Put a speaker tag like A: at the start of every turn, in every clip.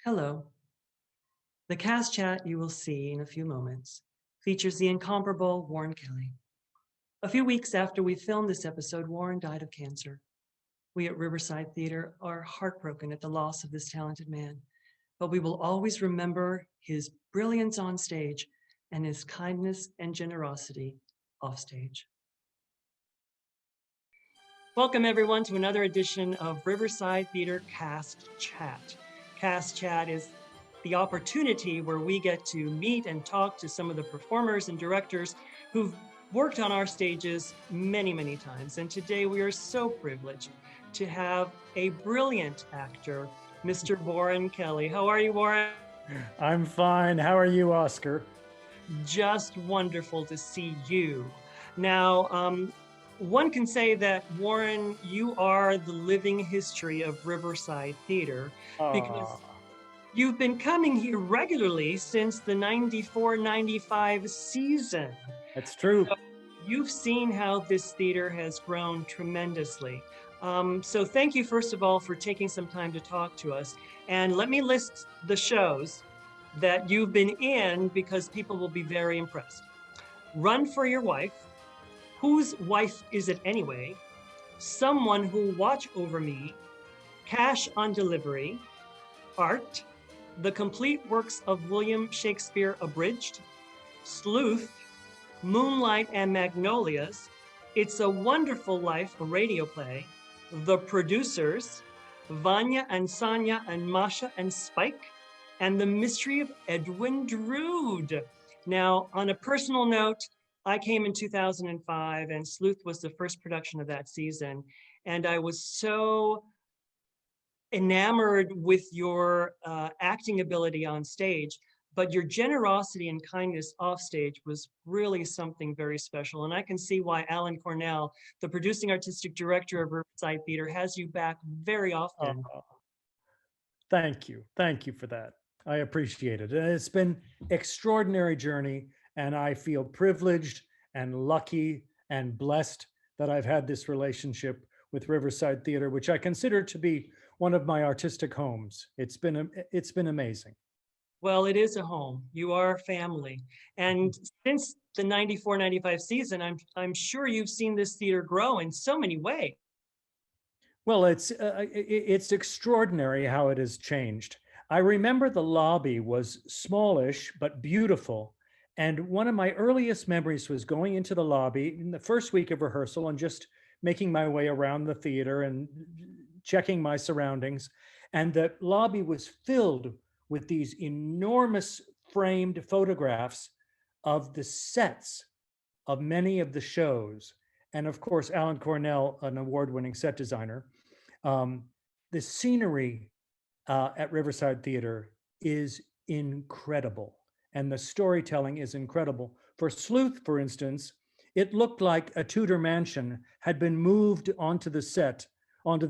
A: Hello. The cast chat you will see in a few moments features the incomparable Warren Kelley. A few weeks after we filmed this episode, Warren died of cancer. We at Riverside Theatre are heartbroken at the loss of this talented man, but we will always remember his brilliance on stage and his kindness and generosity offstage. Welcome everyone to another edition of Riverside Theatre Cast Chat. Cast Chat is the opportunity where we get to meet and talk to some of the performers and directors who've worked on our stages many, many times. And today we are so privileged to have a brilliant actor, Mr. Warren Kelley. How are you, Warren?
B: I'm fine. How are you, Oscar?
A: Just wonderful to see you. Now, one can say that, Warren, you are the living history of Riverside Theatre because you've been coming here regularly since the 94-95 season.
B: That's true.
A: So you've seen how this theater has grown tremendously. So thank you, first of all, for taking some time to talk to us. And let me list the shows that you've been in because people will be very impressed. Run for Your Wife, Whose Wife Is It Anyway? Someone Who Watch Over Me, Cash on Delivery, Art, The Complete Works of William Shakespeare Abridged, Sleuth, Moonlight and Magnolias, It's a Wonderful Life, a radio play, The Producers, Vanya and Sonia and Masha and Spike, and The Mystery of Edwin Drood. Now, on a personal note, I came in 2005 and Sleuth was the first production of that season. And I was so enamored with your acting ability on stage, but your generosity and kindness off stage was really something very special. And I can see why Alan Cornell, the producing artistic director of Riverside Theatre, has you back very often.
B: Thank you. Thank you for that. I appreciate it. And it's been an extraordinary journey. And I feel privileged and lucky and blessed that I've had this relationship with Riverside Theatre, which I consider to be one of my artistic homes. It's been amazing.
A: Well, it is a home. You are family. And since the 94-95 season, I'm sure you've seen this theater grow in so many ways.
B: Well, it's extraordinary how it has changed. I remember the lobby was smallish but beautiful. And one of my earliest memories was going into the lobby in the first week of rehearsal and just making my way around the theater and checking my surroundings. And the lobby was filled with these enormous framed photographs of the sets of many of the shows. And of course, Alan Cornell, an award-winning set designer. The scenery at Riverside Theatre is incredible. And the storytelling is incredible. For Sleuth, for instance, it looked like a Tudor mansion had been moved onto the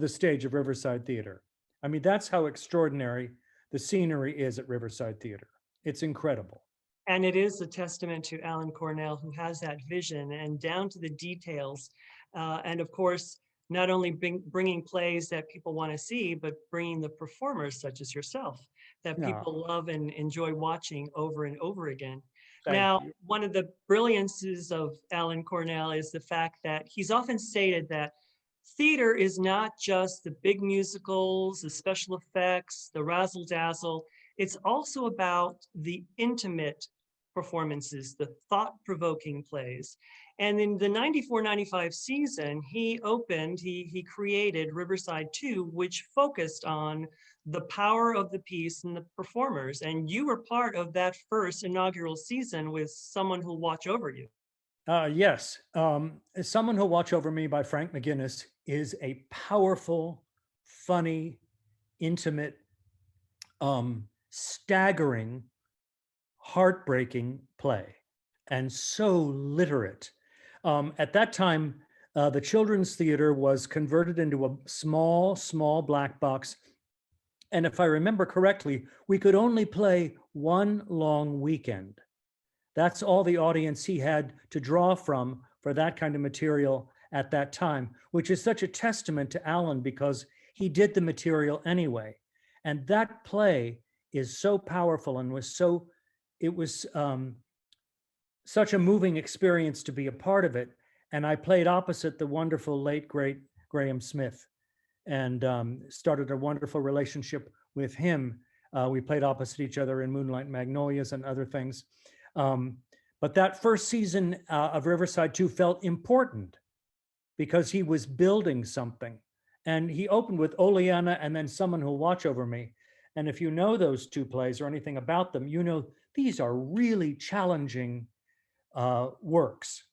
B: stage of Riverside Theatre. I mean, that's how extraordinary the scenery is at Riverside Theatre. It's incredible.
A: And it is a testament to Alan Cornell, who has that vision and down to the details. And of course, not only bringing plays that people want to see, but bringing the performers such as yourself that people love and enjoy watching over and over again. Now, one of the brilliances of Alan Cornell is the fact that he's often stated that theater is not just the big musicals, the special effects, the razzle dazzle. It's also about the intimate performances, the thought-provoking plays. And in the 94-95 season, he created Riverside 2, which focused on the power of the piece and the performers. And you were part of that first inaugural season with Someone Who'll Watch Over You.
B: Yes. Someone Who'll Watch Over Me by Frank McGinnis is a powerful, funny, intimate, staggering, heartbreaking play, and so literate. At that time, the Children's Theater was converted into a small black box. And if I remember correctly, we could only play one long weekend. That's all the audience he had to draw from for that kind of material at that time, which is such a testament to Alan because he did the material anyway. And that play is so powerful and it was such a moving experience to be a part of it. And I played opposite the wonderful late, great Graham Smith, and started a wonderful relationship with him. We played opposite each other in Moonlight Magnolias and other things. But that first season of Riverside 2 felt important because he was building something. And he opened with Oleana and then Someone Who'll Watch Over Me. And if you know those two plays or anything about them, you know these are really challenging works,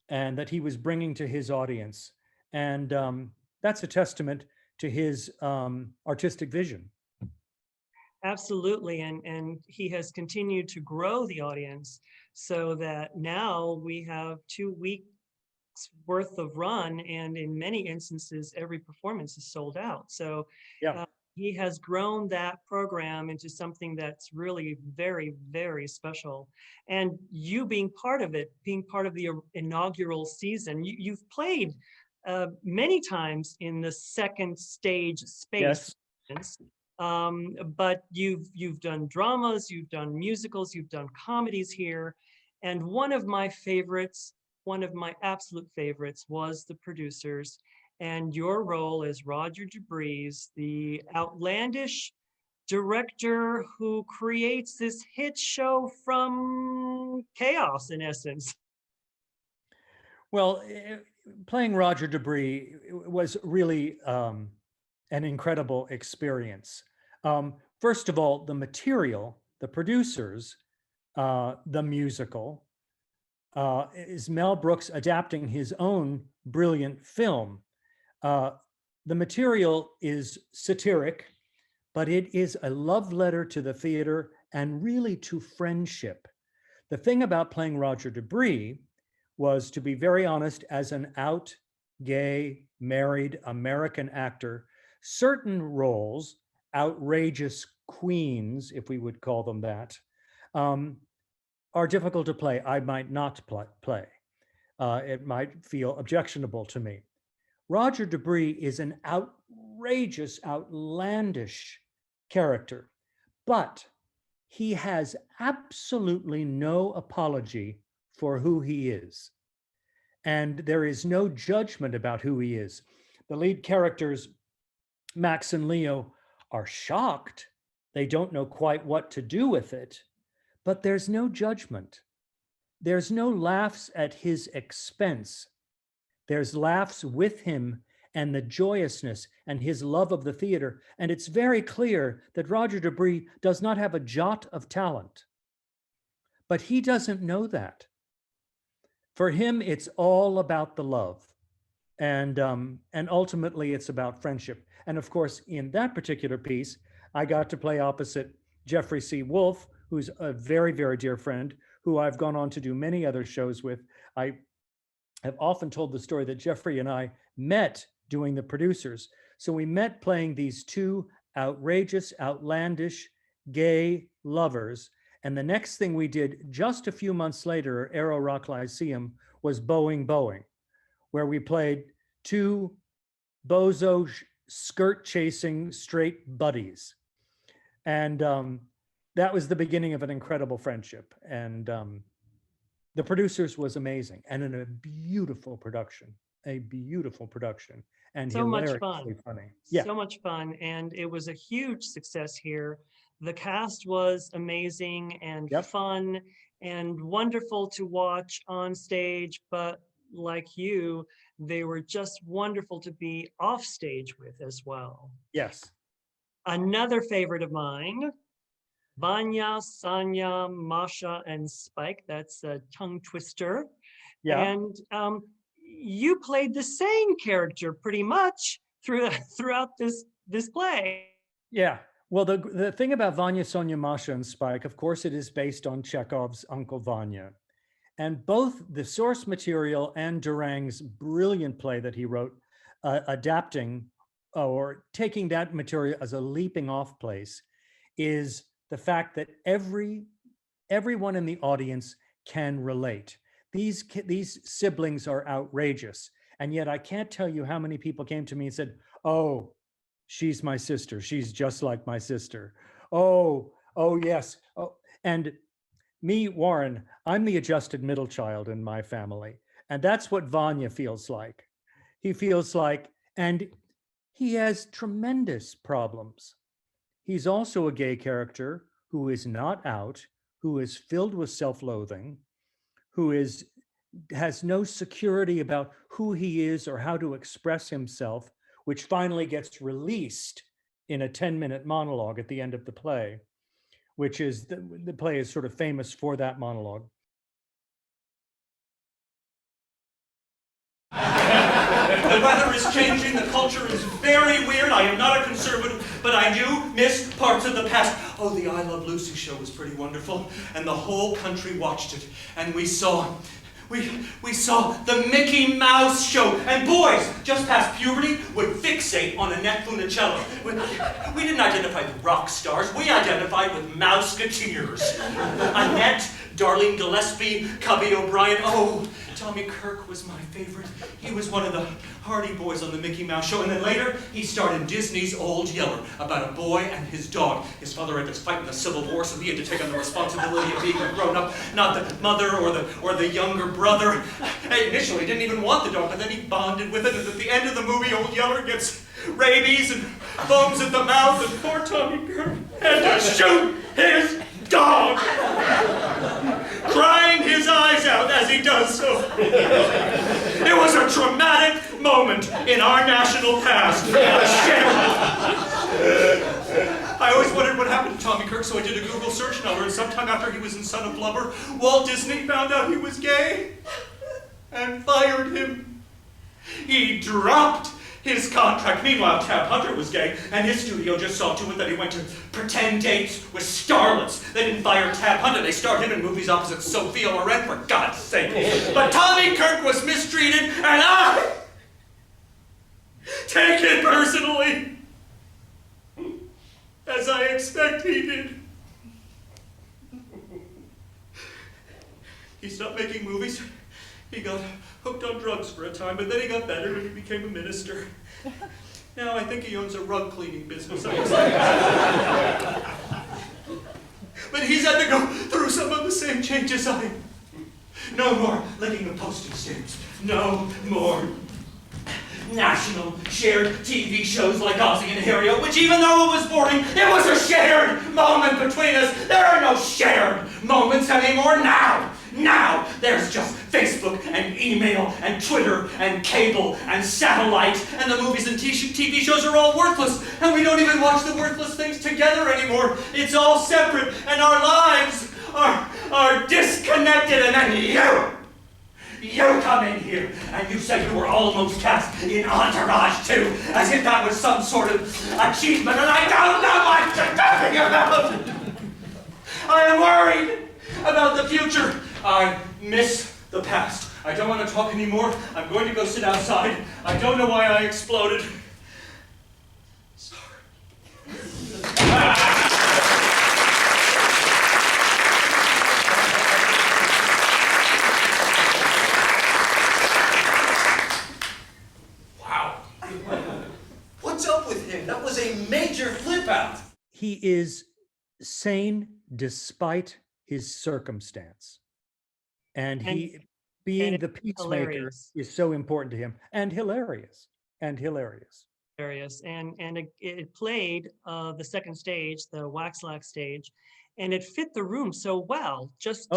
B: and that he was bringing to his audience. And that's a testament to his artistic vision.
A: Absolutely, and he has continued to grow the audience so that now we have 2 weeks worth of run, and in many instances, every performance is sold out. So
B: Yeah.
A: He has grown that program into something that's really very, very special. And you being part of it, being part of the inaugural season, you've played many times in the second stage space.
B: Yes.
A: But you've done dramas, you've done musicals, you've done comedies here. And one of my favorites, one of my absolute favorites, was The Producers. And your role as Roger DeBreeze, the outlandish director who creates this hit show from chaos, in essence.
B: Well, playing Roger DeBree was really an incredible experience. First of all, the material, the producers, the musical, is Mel Brooks adapting his own brilliant film. The material is satiric, but it is a love letter to the theater and really to friendship. The thing about playing Roger DeBree was, to be very honest, as an out, gay, married American actor, certain roles, outrageous queens, if we would call them that, are difficult to play. I might not play. It might feel objectionable to me. Roger DeBree is an outrageous, outlandish character, but he has absolutely no apology for who he is. And there is no judgment about who he is. The lead characters, Max and Leo, are shocked. They don't know quite what to do with it, but there's no judgment. There's no laughs at his expense. There's laughs with him and the joyousness and his love of the theater. And it's very clear that Roger DeBree does not have a jot of talent. But he doesn't know that. For him, it's all about the love. And ultimately, it's about friendship. And of course, in that particular piece, I got to play opposite Jeffrey C. Wolf, who's a very, very dear friend, who I've gone on to do many other shows with. I have often told the story that Jeffrey and I met doing The Producers. So we met playing these two outrageous, outlandish, gay lovers. And the next thing we did just a few months later at Aero Rock Lyceum was Boeing, where we played two bozo skirt chasing straight buddies. And that was the beginning of an incredible friendship. And The Producers was amazing, and in a beautiful production, and
A: So much
B: hilariously
A: fun.
B: funny. Yeah.
A: So much fun. And it was a huge success here. The cast was amazing and
B: Yep.
A: fun and wonderful to watch on stage. But like you, they were just wonderful to be off stage with as well.
B: Yes.
A: Another favorite of mine, Vanya, Sonia, Masha, and Spike. That's a tongue twister.
B: Yeah.
A: And you played the same character pretty much throughout this play.
B: Yeah. Well, the thing about Vanya, Sonia, Masha, and Spike, of course, it is based on Chekhov's Uncle Vanya. And both the source material and Durang's brilliant play that he wrote, adapting or taking that material as a leaping off place, is the fact that everyone in the audience can relate. These siblings are outrageous. And yet I can't tell you how many people came to me and said, oh, she's my sister. She's just like my sister. Oh, yes. Oh, and me, Warren, I'm the adjusted middle child in my family. And that's what Vanya feels like. He feels like, and he has tremendous problems. He's also a gay character who is not out, who is filled with self-loathing, who has no security about who he is or how to express himself, which finally gets released in a 10-minute monologue at the end of the play, which is the play is sort of famous for that monologue.
C: The weather is changing, the culture is very weird. I am not a conservative, but I do miss parts of the past. Oh, the I Love Lucy show was pretty wonderful, and the whole country watched it. And we saw the Mickey Mouse show. And boys, just past puberty, would fixate on Annette Funicello. We didn't identify with rock stars, we identified with Mouseketeers. Annette, Darlene Gillespie, Cubby O'Brien. Oh, Tommy Kirk was my favorite. He was one of the Hardy Boys on the Mickey Mouse show. And then later, he starred in Disney's Old Yeller about a boy and his dog. His father had to fight in the Civil War, so he had to take on the responsibility of being a grown-up, not the mother or the younger brother. He initially didn't even want the dog, but then he bonded with it. And at the end of the movie, Old Yeller gets rabies and foams at the mouth, and poor Tommy Kirk had to shoot his dog, crying his eyes out as he does so. It was a traumatic moment in our national past. I always wondered what happened to Tommy Kirk, so I did a Google search, and I learned sometime after he was in Son of Blubber, Walt Disney found out he was gay and fired him. He dropped his contract. Meanwhile, Tab Hunter was gay, and his studio just saw to it that he went to pretend dates with starlets. They didn't fire Tab Hunter. They starred him in movies opposite Sophia Loren, for God's sake. But Tommy Kirk was mistreated, and I take it personally, as I expect he did. He stopped making movies. He got hooked on drugs for a time, but then he got better and he became a minister. Now I think he owns a rug cleaning business. But he's had to go through some of the same changes I. No more licking the postage stamps. No more national shared TV shows like Ozzie and Harriet, which even though it was boring, it was a shared moment between us. There are no shared moments anymore now. Now, there's just Facebook and email and Twitter and cable and satellite, and the movies and TV shows are all worthless, and we don't even watch the worthless things together anymore. It's all separate, and our lives are disconnected, and then you come in here, and you said you were almost cast in Entourage 2, as if that was some sort of achievement, and I don't know what you're talking about! I am worried about the future. I miss the past. I don't want to talk anymore. I'm going to go sit outside. I don't know why I exploded. Sorry. Wow. What's up with him? That was a major flip out.
B: He is sane despite his circumstance. And being the peacemaker hilarious. Is so important to him, and hilarious. And
A: it played the second stage, the Waxlax stage, and it fit the room so well. Just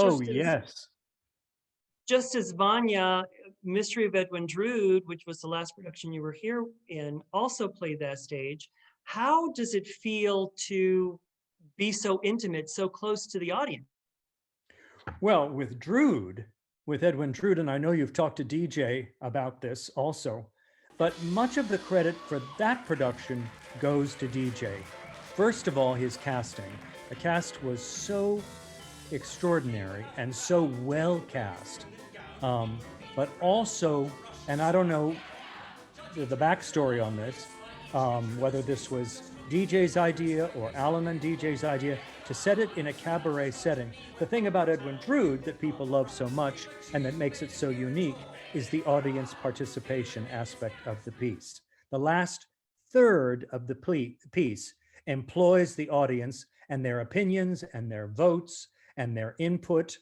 A: as Vanya, Mystery of Edwin Drood, which was the last production you were here in, also played that stage. How does it feel to be so intimate, so close to the audience?
B: Well, with Edwin Drood, and I know you've talked to DJ about this also, but much of the credit for that production goes to DJ. First of all, his casting. The cast was so extraordinary and so well cast. But also, and I don't know the backstory on this, whether this was DJ's idea or Alan and DJ's idea, to set it in a cabaret setting. The thing about Edwin Drood that people love so much and that makes it so unique is the audience participation aspect of the piece. The last third of the piece employs the audience and their opinions and their votes and their input.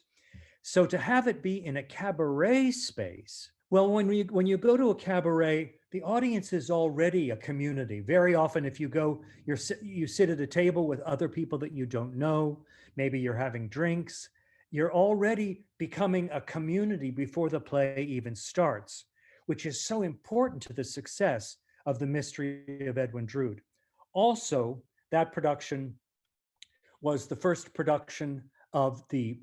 B: So to have it be in a cabaret space, well, when you go to a cabaret, the audience is already a community. Very often, if you go, you sit at a table with other people that you don't know. Maybe you're having drinks. You're already becoming a community before the play even starts, which is so important to the success of The Mystery of Edwin Drood. Also, that production was the first production of the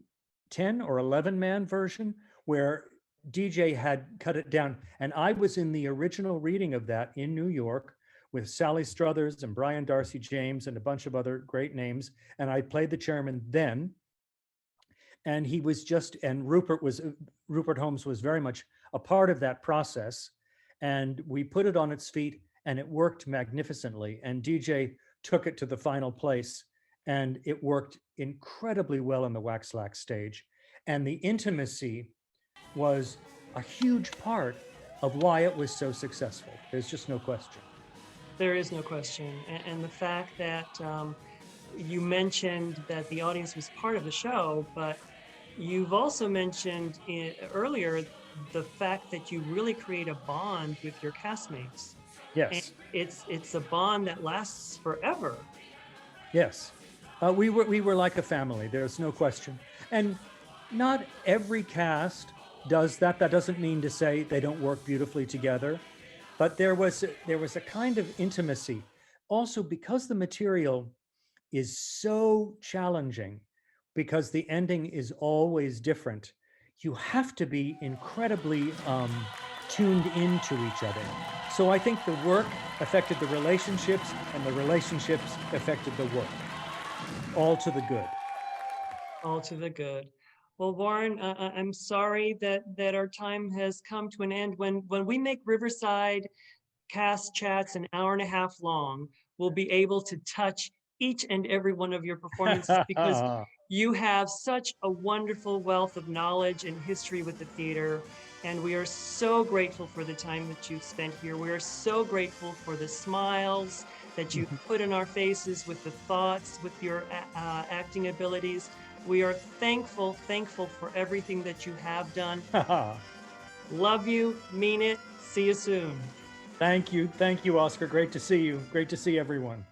B: 10 or 11 man version, where DJ had cut it down. And I was in the original reading of that in New York with Sally Struthers and Brian Darcy James and a bunch of other great names. And I played the chairman then. And he was just, and Rupert Holmes was very much a part of that process. And we put it on its feet and it worked magnificently. And DJ took it to the final place and it worked incredibly well on the Waxlax stage. And the intimacy was a huge part of why it was so successful. There's just no question.
A: There is no question. And the fact that you mentioned that the audience was part of the show, but you've also mentioned earlier the fact that you really create a bond with your castmates.
B: Yes.
A: And it's a bond that lasts forever.
B: Yes. We were like a family. There's no question. And not every cast does that. That doesn't mean to say they don't work beautifully together, but there was a kind of intimacy. Also, because the material is so challenging, because the ending is always different, you have to be incredibly tuned into each other. So I think the work affected the relationships, and the relationships affected the work. All to the good.
A: All to the good. Well, Warren, I'm sorry that our time has come to an end. When we make Riverside cast chats an hour and a half long, we'll be able to touch each and every one of your performances because you have such a wonderful wealth of knowledge and history with the theater. And we are so grateful for the time that you've spent here. We are so grateful for the smiles that you put in our faces, with the thoughts, with your acting abilities. We are thankful for everything that you have done. Love you, mean it. See you soon.
B: Thank you, Oscar. Great to see you. Great to see everyone.